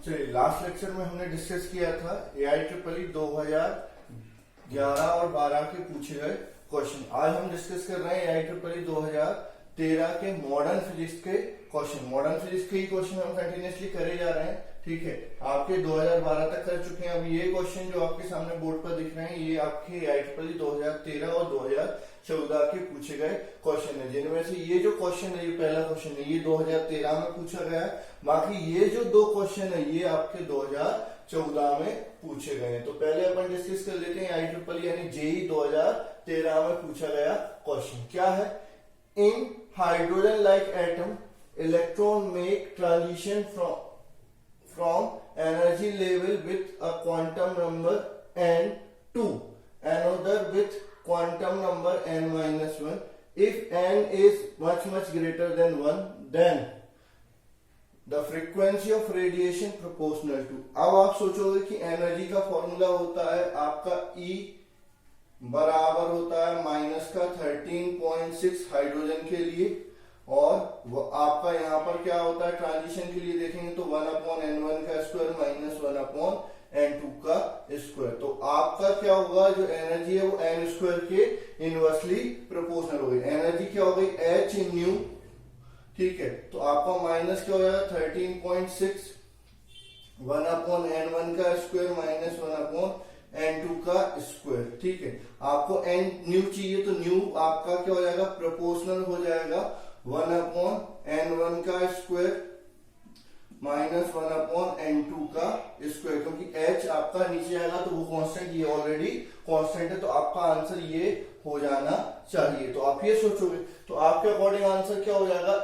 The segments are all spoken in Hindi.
चलिए, लास्ट लेक्चर में हमने डिस्कस किया था AIEEE 2011 और 12 के पूछे गए क्वेश्चन। आज हम डिस्कस कर रहे हैं AIEEE 2013 के मॉडर्न फिजिक्स के क्वेश्चन। मॉडर्न फिजिक्स के ही क्वेश्चन हम कंटिन्यूसली करे जा रहे हैं, ठीक है। आपके 2012 तक कर चुके हैं। अब ये क्वेश्चन जो आपके सामने बोर्ड पर दिख रहे हैं, ये आपके AIEEE 2013 और 2014 के पूछे गए क्वेश्चन है, जिनमें से ये जो क्वेश्चन है, ये पहला क्वेश्चन है, ये 2013 में पूछा गया है। बाकी ये जो दो क्वेश्चन है, ये आपके 2014 में पूछे गए हैं। तो पहले अपन डिस्कस कर लेते हैं AIEEE यानी JEE 2013 में पूछा गया क्वेश्चन क्या है। In hydrogen like atom electron make transition from energy level with a quantum number n2, another with quantum number n minus 1. If n is much greater than 1, then the frequency of radiation proportional to। अब आप सोचोगे कि एनर्जी का फॉर्मूला होता है आपका E बराबर होता है माइनस का 13.6 हाइड्रोजन के लिए, और वो आपका यहाँ पर क्या होता है ट्रांजिशन के लिए देखेंगे तो 1/n1 का स्क्वायर माइनस 1/n2 का स्क्वायर। तो आपका क्या होगा, जो एनर्जी है वो n स्क्वायर के इनवर्सली प्रोपोर्शनल हो गई। एनर्जी क्या हो गई h न्यू, ठीक है। तो आपका माइनस क्या हो जाएगा 13.6 1/n1 का स्क्वायर माइनस 1/n2 का स्क्वायर, ठीक है। आपको n न्यू चाहिए तो न्यू आपका क्या हो जाएगा, प्रोपोर्शनल हो जाएगा 1/n1 का स्क्वायर माइनस 1/n2 का स्क्वायर, क्योंकि h आपका नीचे आएगा तो वो कांस्टेंट, ये ऑलरेडी कांस्टेंट है, तो आपका आंसर ये हो जाना चाहिए। तो आप ये सोचोगे तो आपके अकॉर्डिंग आंसर क्या हो जाएगा,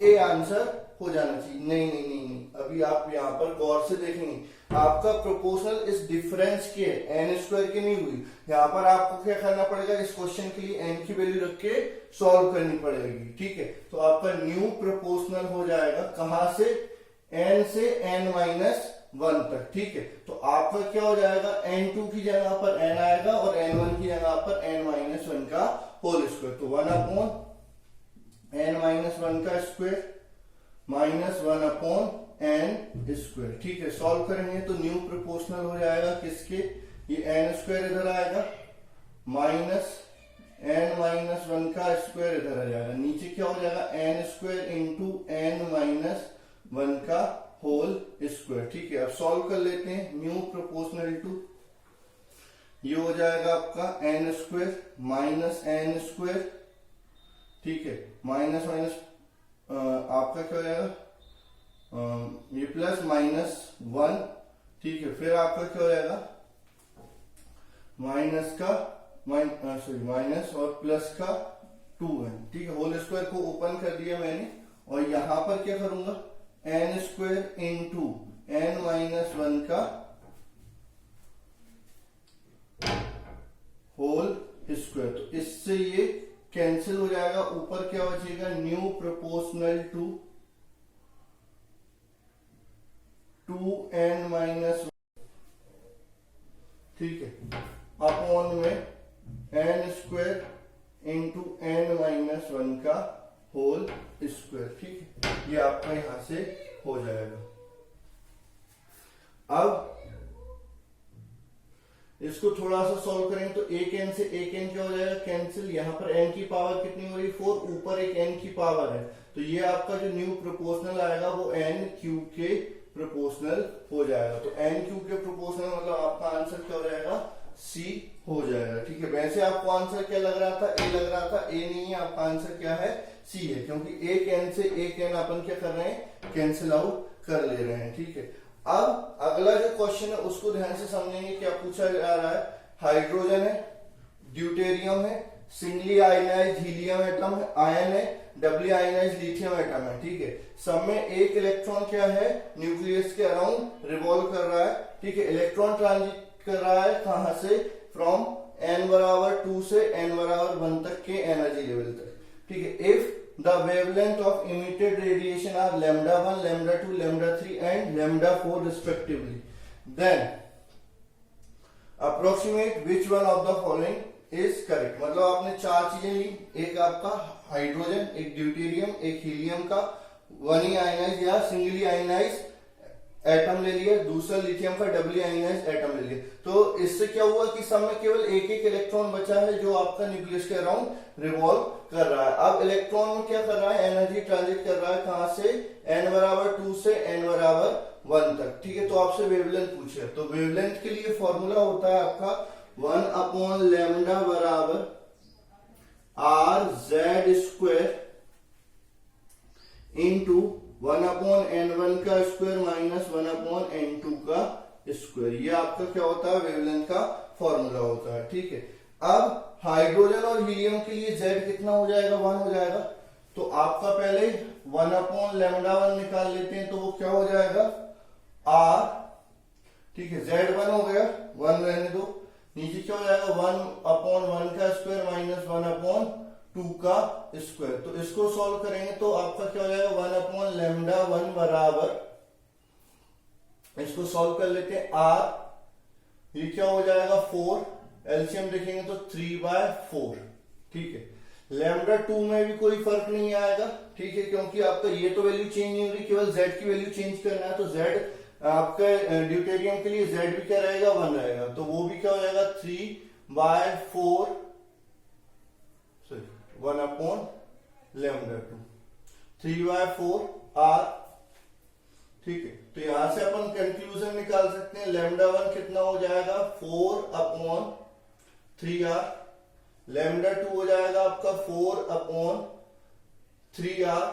ए आंसर हो जाना चाहिए। नहीं नहीं नहीं नहीं, अभी आप यहाँ पर गौर से देखेंगे, आपका प्रोपोर्शनल इस डिफरेंस के n स्क्वायर की नहीं हुई। यहाँ पर आपको क्या करना पड़ेगा, इस क्वेश्चन के लिए n की वैल्यू रख के सॉल्व करनी पड़ेगी, ठीक है। तो आपका न्यू प्रोपोर्शनल हो जाएगा कहां से, n से n माइनस 1 तक, ठीक है। तो आपका क्या हो जाएगा, n2 की जगह पर n आएगा और n1 की जगह पर n माइनस 1 का होल स्क्वायर। तो 1/n माइनस 1 का स्क्वायर माइनस 1/n स्क्वायर, ठीक है। सॉल्व करेंगे तो न्यू प्रोपोर्शनल हो जाएगा किसके, ये n स्क्वायर इधर आएगा माइनस n माइनस 1 का स्क्वायर इधर आ जाएगा, नीचे क्या हो जाएगा n square into n minus 1 का होल स्क्वायर, ठीक है। अब सॉल्व कर लेते हैं, न्यू प्रोपोर्शनल टू ये हो जाएगा आपका n square minus n square, ठीक है, माइनस माइनस आपका क्या हो जाएगा ये प्लस माइनस 1, ठीक है। फिर आपका क्या हो जाएगा माइनस का माइनस और प्लस का 2n, ठीक है। होल स्क्वायर को ओपन कर दिया मैंने, और यहां पर क्या करूंगा n square into n minus 1 का होल स्क्वायर। तो इससे ये कैंसिल हो जाएगा, ऊपर क्या बचेगा, new proportional to 2n minus, ठीक है, अपॉन में n square into n minus 1 का होल स्क्वायर, ठीक है। ये आपका यहां से हो जाएगा। अब इसको थोड़ा सा सॉल्व करेंगे तो एक n से एक n क्या हो जाएगा, कैंसिल। यहाँ पर n की पावर कितनी हो रही, 4, ऊपर एक n की पावर है, तो ये आपका जो न्यू प्रोपोर्शनल आएगा वो n क्यूब के प्रोपोर्शनल हो जाएगा। तो n क्यूब के प्रोपोर्शनल मतलब आपका आंसर क्या हो जाएगा, C हो जाएगा, ठीक है। वैसे आपको आंसर क्या लग रहा था, A लग रहा था, A नहीं है, आपका आंसर क्या है, C है, क्योंकि एक n से एक n अपन क्या कर रहे हैं, कैंसिल आउट कर ले रहे हैं, ठीक है। अब अगला जो क्वेश्चन है उसको ध्यान से समझेंगे, क्या पूछा जा रहा है। हाइड्रोजन है, ड्यूटेरियम है, सिंगली आयनाइज हीलियम एटम है, आयन है, डबली आयनाइज लिथियम एटम है, ठीक है। सब में एक इलेक्ट्रॉन क्या है, न्यूक्लियस के अराउंड रिवॉल्व कर रहा है, ठीक है। इलेक्ट्रॉन ट्रांजिट कर रहा है कहां से, फ्रॉम n बराबर 2 से n बराबर 1 तक के एनर्जी लेवल तक, ठीक है। If the wavelength of emitted radiation are lambda 1, lambda 2, lambda 3 and lambda 4 respectively, then approximate which one of the following is correct। मतलब आपने चार चीजें ली, एक आपका हाइड्रोजन, एक ड्यूटेरियम, एक हीलियम का वन आयनाइज या सिंगली आयनाइज एटम ले लिया, दूसरा लिथियम का डबली आयनाइज्ड एटम ले लिया। तो इससे क्या हुआ कि सब में केवल एक एक इलेक्ट्रॉन बचा है जो आपका न्यूक्लियस के अराउंड रिवॉल्व कर रहा है। अब इलेक्ट्रॉन में क्या कर रहा है, एनर्जी ट्रांजिट कर रहा है कहां से, n बराबर 2 से n बराबर 1 तक। ठीक है, तो आपसे वेवलेंथ पूछे, तो वेवलेंथ के लिए फॉर्मूला होता है आपका 1 अपॉन लैम्डा बराबर are Z square into 1 upon n1 का स्क्वायर माइनस 1 अपॉन n2 का स्क्वायर। ये आपका क्या होता है, वेवलेंथ का फॉर्मूला होता है। ठीक है, अब हाइड्रोजन और हीलियम के लिए z कितना हो जाएगा, 1 हो जाएगा। तो आपका पहले 1 अपॉन लैम्डा 1 निकाल लेते हैं, तो वो क्या हो जाएगा r। ठीक है, z1 हो गया, 1 रहने दो, नीचे क्या हो जाएगा 1 अपॉन 1 का स्क्वायर माइनस 1 अपॉन 2 का स्क्वायर। तो इसको सॉल्व करेंगे तो आपका क्या हो जाएगा 1 अपॉन लैम्डा 1 बराबर, इसको सॉल्व कर लेते हैं r, ये क्या हो जाएगा 4, एलसीएम देखेंगे तो 3/4। ठीक है, लैम्डा 2 में भी कोई फर्क नहीं आएगा। ठीक है, क्योंकि आपका ये तो वैल्यू चेंज नहीं हो रही, केवल z की वैल्यू चेंज करना है। तो z आपका ड्यूटेरियम के लिए z भी क्या रहेगा 1 रहेगा, तो वो भी क्या हो जाएगा 3/4 1 अपॉन लैम्डा 2, 3/4 r। ठीक है, तो यहां से अपन कंक्लूजन निकाल सकते हैं, लैम्डा 1 कितना हो जाएगा 4 अपॉन 3r, लैम्डा 2 हो जाएगा आपका 4 अपॉन 3r।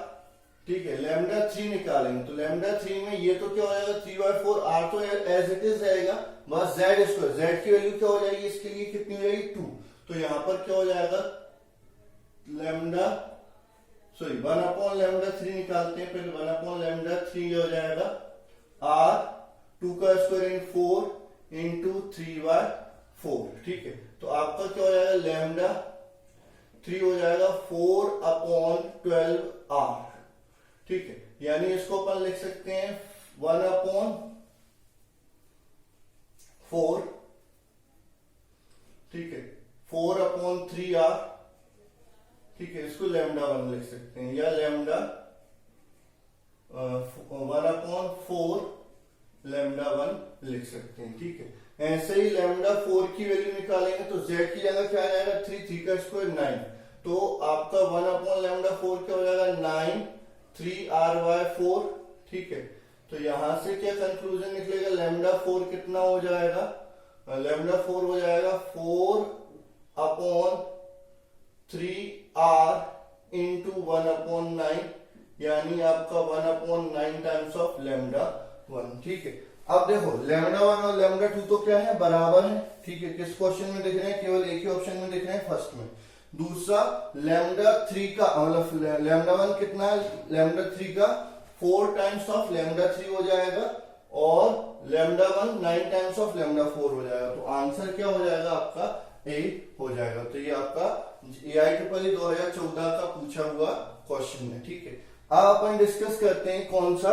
ठीक है, लैम्डा 3 निकालेंगे तो लैम्डा 3 में ये तो क्या हो जाएगा 3/4, r तो एज इट इज रहेगा, बस z स्क्वायर, z की वैल्यू क्या हो जाएगी इसके लिए, कितनी हो जाएगी 2। तो यहां पर क्या हो जाएगा लैम्डा 1 अपॉन लैम्डा 3 निकालते हैं, पहले 1 अपॉन लैम्डा 3 हो जाएगा r 2 का स्क्वायर इन 4 इंटू 3/4। ठीक है, तो आपका क्या हो जाएगा लैम्डा 3 हो जाएगा 4 अपॉन 12r। ठीक है, यानी इसको अपन लिख सकते हैं 1 अपॉन 4, ठीक है 4 अपॉन 3r। ठीक है, इसको लैम्डा 1 लिख सकते हैं, या लैम्डा 1 अपॉन 4 लैम्डा 1 लिख सकते हैं। ठीक है, ऐसे ही लैम्डा 4 की वैल्यू निकालेंगे तो z की जगह क्या आ जाएगा 3 का स्क्वायर 9, तो आपका 1 अपॉन लैम्डा 4 क्या हो जाएगा 9 3r/4। ठीक है, तो यहां से क्या कंक्लूजन निकलेगा, लैम्डा 4 कितना हो जाएगा, लैम्डा 4 हो जाएगा 4 अपॉन 3r इंटू 1 अपॉन 9, यानी आपका 1 अपॉन 9 टाइम्स ऑफ लैम्डा 1। ठीक है, अब देखो लैम्डा 1 और लैम्डा 2 तो क्या है, बराबर है। ठीक है, किस क्वेश्चन में दिख रहे हैं, केवल एक ही ऑप्शन में दिख रहे हैं, फर्स्ट में। दूसरा लैम्डा 3 का मतलब लैम्डा 1 कितना है, लैम्डा 3 का 4 टाइम्स ऑफ लैम्डा 3 हो जाएगा, और लैम्डा 1 9 टाइम्स ऑफ लैम्डा 4 हो जाएगा। तो आंसर क्या हो जाएगा आपका ए हो जाएगा। तो ये आपका AIEEE 2014 का पूछा हुआ क्वेश्चन है। ठीक है, अब अपन डिस्कस करते हैं कौन सा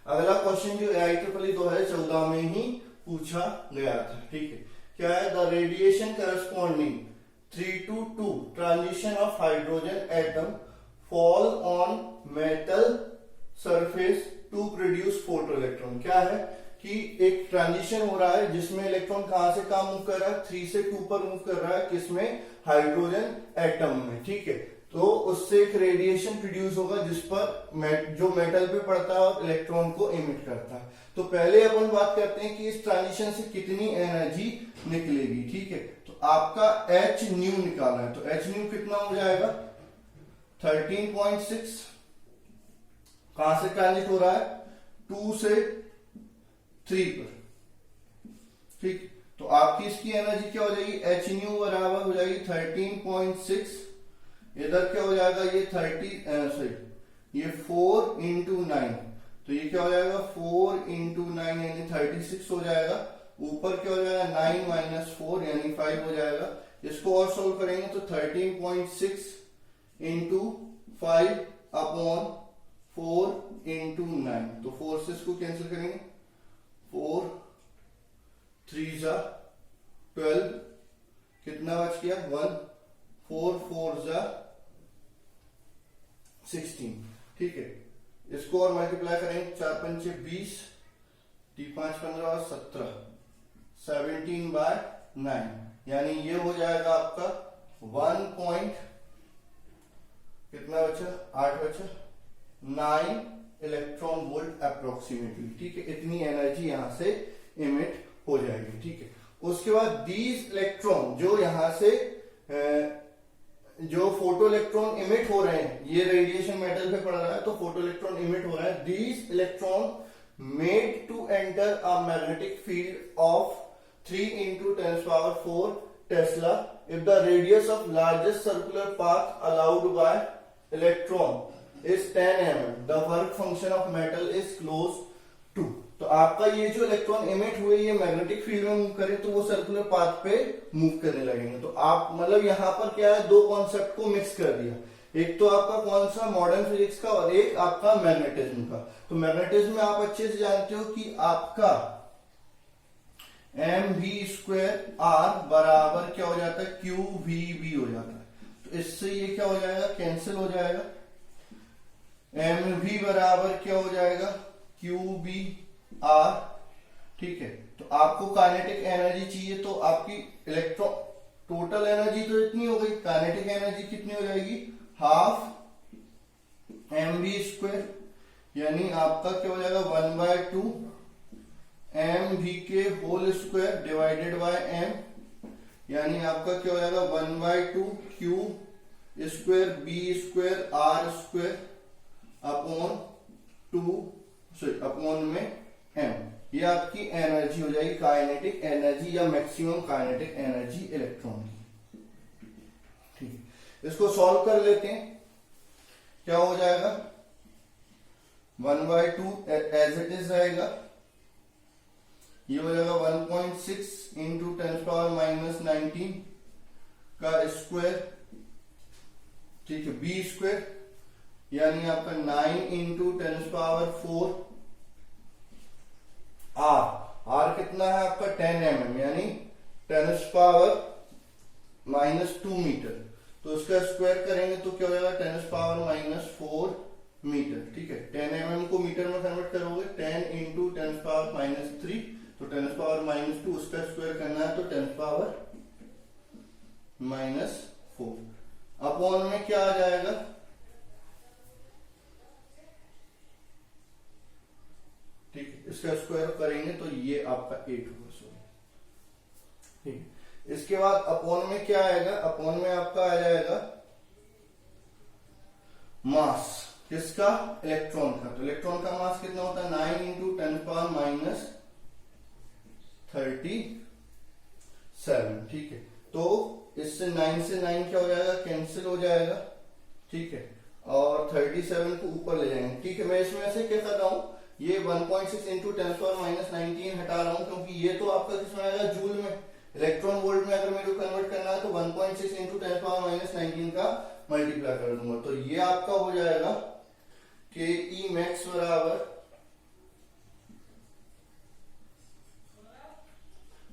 अगला क्वेश्चन जो AIEEE 2014 में ही पूछा गया था। ठीक है, क्या है, the radiation corresponding 3 to 2 transition of hydrogen atom fall on metal surface to produce photo electron. क्या है कि एक ट्रांजिशन हो रहा है जिसमें इलेक्ट्रॉन कहां से कहां मूव कर रहा है, 3 से 2 पर मूव कर रहा है, किसमें, हाइड्रोजन एटम में। ठीक है, तो उससे एक रेडिएशन प्रोड्यूस होगा जिस पर जो मेटल पे पड़ता है और इलेक्ट्रॉन को इमिट करता है। तो पहले अपन बात करते हैं कि इस ट्रांजिशन से कितनी एनर्जी निकलेगी। ठीक है, तो आपका h न्यू निकालना है, तो h न्यू कितना हो जाएगा 13.6, कहां से ट्रांजिट हो रहा है 2 से 3 पर। ठीक, तो आपकी इसकी एनर्जी क्या हो जाएगी, h न्यू बराबर हो जाएगी 13.6, इधर क्या हो जाएगा ये 4 इंटू 9, तो ये क्या हो जाएगा 4 इंटू 9 यानी 36 हो जाएगा। ऊपर क्या हो जाएगा 9 माइनस 4 यानी 5 हो जाएगा। इसको और सोल्व करेंगे तो 13.6 इंटू 5 अपॉन 4 इंटू 9, तो 4 से इसको कैंसिल करेंगे, 4 3 जा 12, कितना बच गया 1, 4 4 जा 16। ठीक है, इसको और मल्टीप्लाई करेंगे, 4 पंचे 20, 3 5 15 और 17, 17/9, यानी ये हो जाएगा आपका 1 पॉइंट कितना बचा, 8 बचा, 9 इलेक्ट्रॉन वोल्ट अप्रोक्सीमेटली। ठीक है, इतनी एनर्जी यहां से इमिट हो जाएगी। ठीक है, उसके बाद दीज इलेक्ट्रॉन जो यहां से जो फोटो इलेक्ट्रॉन इमिट हो रहे हैं, ये रेडिएशन मेटल पे पड़ रहा है तो फोटो इलेक्ट्रॉन इमिट हो रहा है। These electron made to enter a magnetic field of 3 × 10⁴ tesla if the radius of largest circular path allowed by electron is 10 mm, the work function of metal is close to। तो आपका ये जो इलेक्ट्रॉन इमिट हुए ये मैग्नेटिक फील्ड में मूव करे तो वो सर्कुलर पाथ पे मूव करने लगेंगे। तो आप मतलब यहाँ पर क्या है, दो कॉन्सेप्ट को मिक्स कर दिया, एक तो आपका कौन सा मॉडर्न फिजिक्स का और एक आपका मैग्नेटिज्म का। तो मैग्नेटिज्म में आप अच्छे से जानते हो कि आपका mv²r बराबर क्या हो जाता है, qvb हो जाता है। तो इससे ये क्या हो जाएगा, कैंसिल हो जाएगा। mv बराबर क्या हो जाएगा, qbr। ठीक है, तो आपको काइनेटिक एनर्जी चाहिए तो आपकी इलेक्ट्रॉन टोटल एनर्जी तो इतनी हो गई, काइनेटिक एनर्जी कितनी हो जाएगी, हाफ mv², यानी आपका क्या हो जाएगा 1/2 mv के whole square divided by m, यानी आपका क्या हो जाएगा 1/2 q² b² r² upon 2 upon में m। ये आपकी एनर्जी हो जाएगी, काइनेटिक एनर्जी या मैक्सिमम काइनेटिक एनर्जी इलेक्ट्रॉन की। ठीक है, इसको सॉल्व कर लेते हैं। क्या हो जाएगा, 1/2 एज इट इज रहेगा, ये हो जाएगा 1.6 × 10⁻⁻19 का स्क्वायर। ठीक है, b², यानी आपका 9 × 10⁴ r कितना है आपका 10 mm, यानी 10⁻⁻2 मीटर। तो उसका स्क्वायर करेंगे तो क्या हो जाएगा 10⁻⁻4 मीटर। ठीक है, 10 mm को मीटर में कन्वर्ट करोगे 10 × 10⁻³ तो 10⁻⁻2, उसका स्क्वायर करना है तो 10⁻⁻4 अपॉन में क्या आ जाएगा, ठीक है, इसका स्क्वायर करेंगे तो ये आपका 8 होगा। सॉरी, ठीक है, इसके बाद अपॉन में क्या आएगा, अपॉन में आपका आ जाएगा मास, किसका, इलेक्ट्रॉन का। तो इलेक्ट्रॉन का मास कितना होता है, 9 × 10⁻37। ठीक है, तो इससे 9 से 9 क्या हो जाएगा, कैंसिल हो जाएगा। ठीक है, और 37 को ऊपर ले जाएंगे। ठीक है, मैं इसमें से क्या कर रहा हूं, ये 1.6 × 10⁻⁻19 हटा रहा हूं क्योंकि ये तो आपका किसमें आएगा, जूल में। इलेक्ट्रॉन वोल्ट में अगर मेरे को कन्वर्ट करना है तो 1.6 × 10⁻⁻19 का मल्टीप्लाई कर दूंगा। तो ये आपका हो जाएगा के ई मैक्स बराबर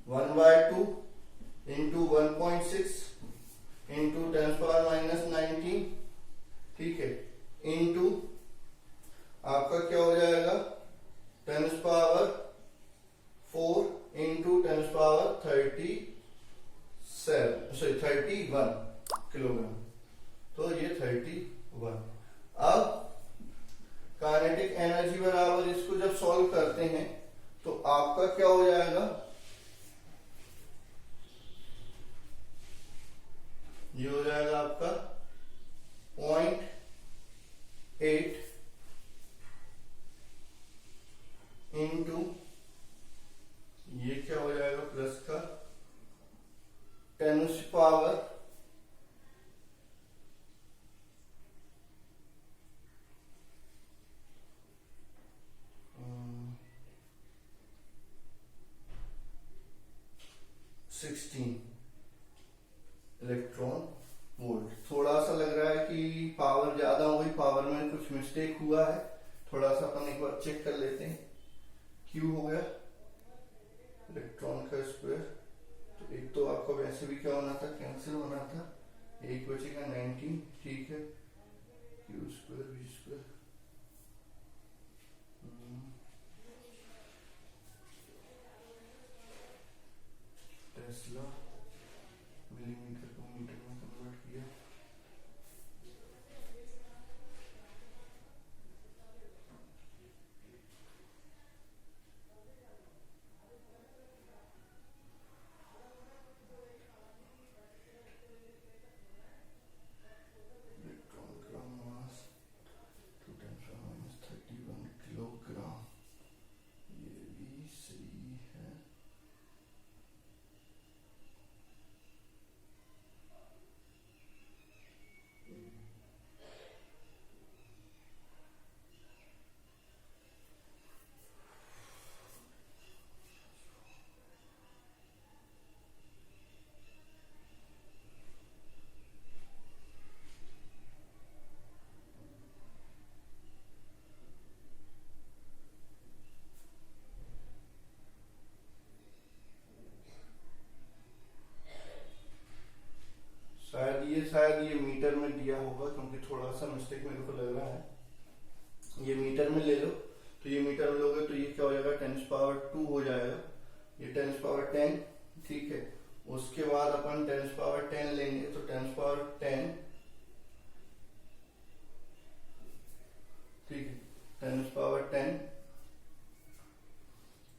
1/2 × 1.6 × 10⁻⁻19। ठीक है, इंटू आपका क्या हो जाएगा 10⁻⁴ × 31 किलोग्राम। तो ये 31। अब काइनेटिक एनर्जी बराबर, इसको जब सॉल्व करते हैं तो आपका क्या हो जाएगा, ये हो जाएगा आपका 0.8 इंटू ये क्या हो जाएगा प्लस का 10⁻⁻ इलेक्ट्रॉन वोल्ट। थोड़ा सा लग रहा है कि पावर ज्यादा हो गई, पावर में कुछ मिस्टेक हुआ है, थोड़ा सा अपन एक बार चेक कर लेते हैं। क्यू हो गया इलेक्ट्रॉन का स्क्वायर, तो एक तो आपका वैसे भी क्या होना था, कैंसिल होना था, एक बचेगा 19। ठीक है, क्यू² v², दिया होगा, क्योंकि थोड़ा सा मिस्टेक मेरे को लग रहा है। ये मीटर में ले लो, तो ये मीटर में लोगे तो ये क्या हो जाएगा 10⁻² हो जाएगा, ये 10⁻10, ठीक है। उसके बाद अपन 10⁻10 लेंगे, तो 10⁻10, ठीक है, 10⁻10,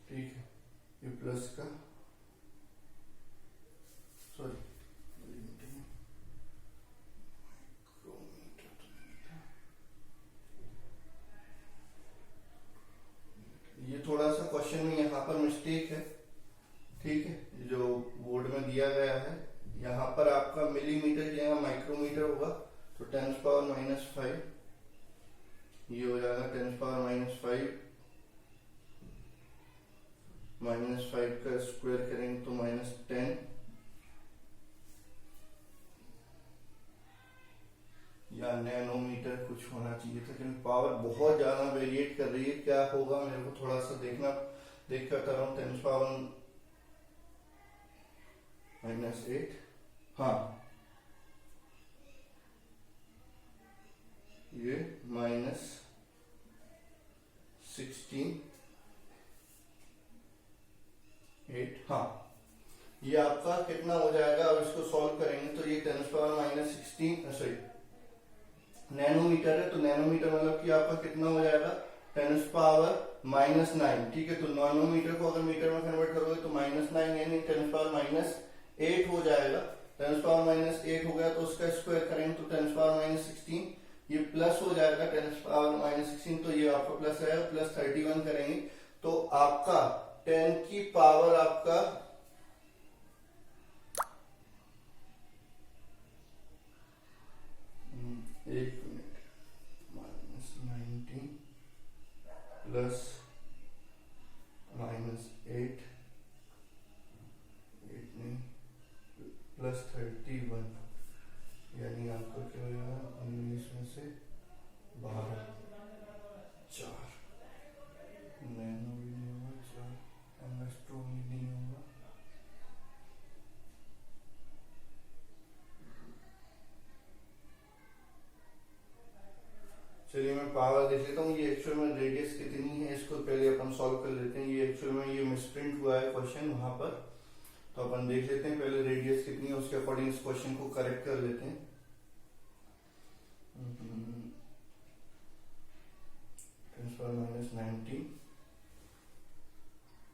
ठीक है, ये प्लस का, सॉरी ये थोड़ा सा क्वेश्चन में यहाँ पर मिस्टेक है, ठीक है, जो बोर्ड में दिया गया है। यहाँ पर आपका मिलीमीटर की जगह माइक्रोमीटर होगा, तो 10⁻⁻5 ये हो जाएगा 10⁻⁻5, -5 का स्क्वायर करेंगे तो -10, या नैनोमीटर कुछ होना चाहिए था, लेकिन पावर बहुत ज्यादा वेरिएट कर रही है। क्या होगा मेरे को थोड़ा सा देख कर कर रहा हूँ। 10⁻⁻8, हाँ ये -16/8, हाँ ये आपका कितना हो जाएगा। अब इसको सॉल्व करेंगे तो ये 10⁻⁻16 सॉरी नैनोमीटर है, तो नैनोमीटर मतलब कि आपका कितना हो जाएगा 10⁻⁻9, ठीक है। तो नैनोमीटर को अगर मीटर में कन्वर्ट करोगे तो -9 यानी 10⁻⁻8 हो जाएगा। 10⁻⁻8 हो गया तो उसका स्क्वायर करेंगे तो 10⁻⁻16, ये प्लस हो जाएगा 10⁻⁻16, तो ये आपका प्लस रहेगा, प्लस 31 करेंगे तो आपका 10 की पावर आपका एक मिनट -19 प्लस -8 नहीं प्लस 31 यानी आपका क्या हो जाएगा 19 में से 12, 4 नैनो भी नहीं होगा, 4 एंगस्ट्रोम भी नहीं होगा, चलिए मैं पावर देख लेता हूँ। ये एक्चुअल में रेडियस कितनी है इसको पहले अपन सॉल्व कर लेते हैं। ये एक्चुअल में ये मिसप्रिंट हुआ है क्वेश्चन वहां पर, तो अपन देख लेते हैं पहले रेडियस कितनी है, उसके अकॉर्डिंग इस क्वेश्चन को करेक्ट कर लेते हैं। 10⁻⁻19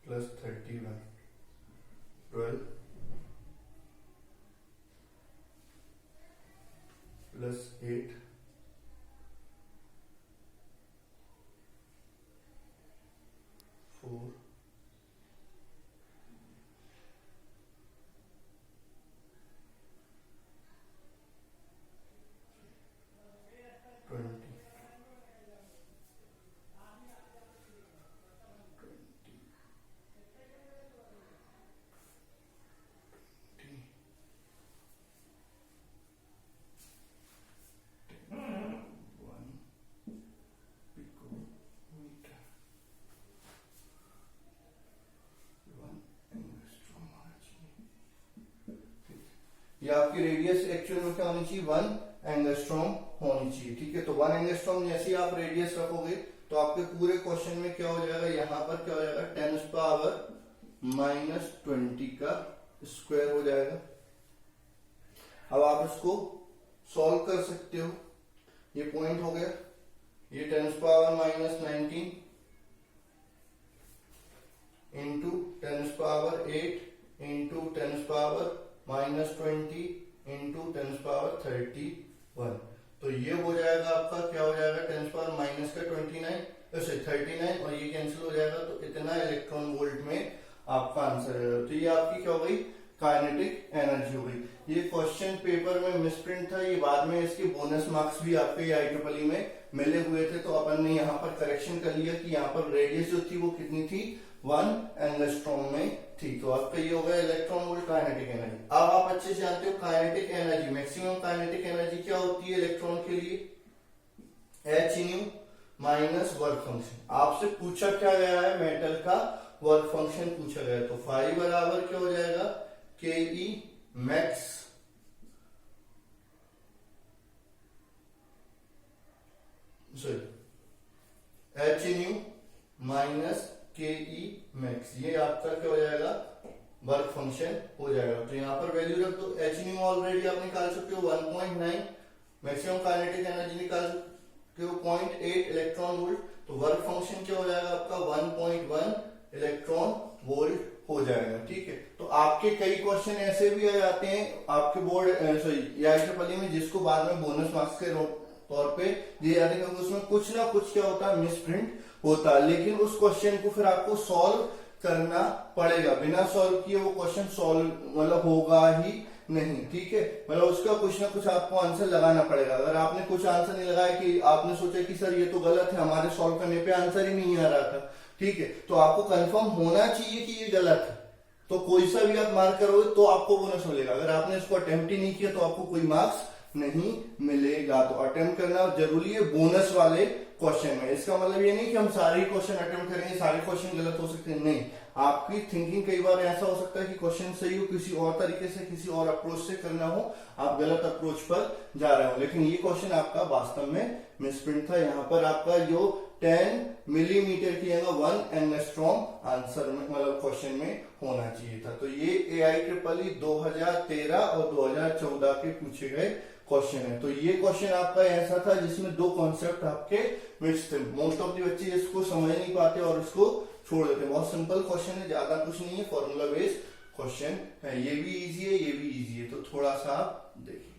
प्लस 31, 12 प्लस 8 4 20 ये आपकी रेडियस एक्चुअल में क्या होनी चाहिए 1 एंगस्ट्रॉम होनी चाहिए, ठीक है। तो 1 एंगस्ट्रॉम जैसे ही आप रेडियस रखोगे तो आपके पूरे क्वेश्चन में क्या हो जाएगा, यहाँ पर क्या हो जाएगा 10⁻⁻20 का स्क्वायर हो जाएगा। अब आप इसको सॉल्व कर सकते हो, ये पॉइंट हो गया। ये 10⁻⁻19 इंटू 10⁻8 इंटू 10⁻⁻20 इंटू 10⁻31, तो ये हो जाएगा आपका क्या हो जाएगा 10⁻⁻29 और ये कैंसिल हो जाएगा, तो इतना इलेक्ट्रॉन वोल्ट में आपका आंसर है। तो ये आपकी क्या हो गई काइनेटिक एनर्जी हो गई। ये क्वेश्चन पेपर में मिसप्रिंट था, ये बाद में इसके बोनस मार्क्स भी आपके IEEE में मिले हुए थे, तो अपन ने यहाँ पर करेक्शन कर लिया कि यहाँ पर रेडियस जो थी वो कितनी थी 1 एंगस्ट्रॉम में थी। तो आपका ये हो गया इलेक्ट्रॉन वोल्ट काइनेटिक एनर्जी। अब आप अच्छे से जानते हो kinetic energy, maximum kinetic energy क्या होती है इलेक्ट्रॉन के लिए, h माइनस वर्क फंक्शन। आपसे पूछा क्या गया है मेटल का वर्क फंक्शन पूछा गया, तो फाई बराबर क्या हो जाएगा KE max sorry H new minus के ई मैक्स, ये आपका क्या हो जाएगा वर्क फंक्शन हो जाएगा। तो यहाँ पर वैल्यू रख दो, एच न्यू ऑलरेडी आप निकाल सकते हो 1.9, मैक्सिमम काइनेटिक एनर्जी निकाल सकते हो 0.8 इलेक्ट्रॉन वोल्ट, तो वर्क फंक्शन क्या हो जाएगा आपका 1.1 इलेक्ट्रॉन वोल्ट हो जाएगा। ठीक है, तो आपके कई क्वेश्चन ऐसे भी आ जाते हैं आपके बोर्ड सॉरी IEEE में, जिसको बाद में बोनस मार्क्स के तौर पे दिए जाते हैं, क्योंकि उसमें कुछ ना कुछ क्या होता है मिस प्रिंट होता है, लेकिन उस क्वेश्चन को फिर आपको सॉल्व करना पड़ेगा, बिना सॉल्व किए वो क्वेश्चन सॉल्व मतलब होगा ही नहीं। ठीक है, मतलब उसका कुछ ना कुछ आपको आंसर लगाना पड़ेगा। अगर आपने कुछ आंसर नहीं लगाया कि आपने सोचा कि सर ये तो गलत है, हमारे सॉल्व करने पे आंसर ही नहीं आ रहा था, ठीक है, तो आपको कंफर्म होना चाहिए कि ये गलत है, तो कोई सा भी आप मार्क करोगे तो आपको बोनस मिलेगा। अगर आपने इसको अटेम्प्ट ही नहीं किया तो आपको कोई मार्क्स नहीं मिलेगा। तो अटेम्प्ट करना जरूरी है बोनस वाले क्वेश्चन में। इसका मतलब ये नहीं कि हम सारे क्वेश्चन अटेम्प्ट करेंगे, सारे क्वेश्चन गलत हो सकते हैं, नहीं। आपकी थिंकिंग कई बार ऐसा हो सकता है कि क्वेश्चन सही हो, किसी और तरीके से किसी और अप्रोच से करना हो, आप गलत अप्रोच पर जा रहे हो, लेकिन ये क्वेश्चन आपका वास्तव में मिसप्रिंट था। यहाँ पर आपका जो 10 मिलीमीटर की 1 एंगस्ट्रॉम आंसर में मतलब क्वेश्चन में होना चाहिए था। तो ये AIEEE 2013 और 2014 के पूछे गए क्वेश्चन है। तो ये क्वेश्चन आपका ऐसा था जिसमें दो कॉन्सेप्ट आपके मिक्स थे। मोस्ट ऑफ द बच्चे इसको समझ नहीं पाते और इसको छोड़ देते। बहुत सिंपल क्वेश्चन है, ज्यादा कुछ नहीं है, फॉर्मूला बेस्ड क्वेश्चन है। ये भी इजी है, ये भी इजी है, तो थोड़ा सा आप देखिए।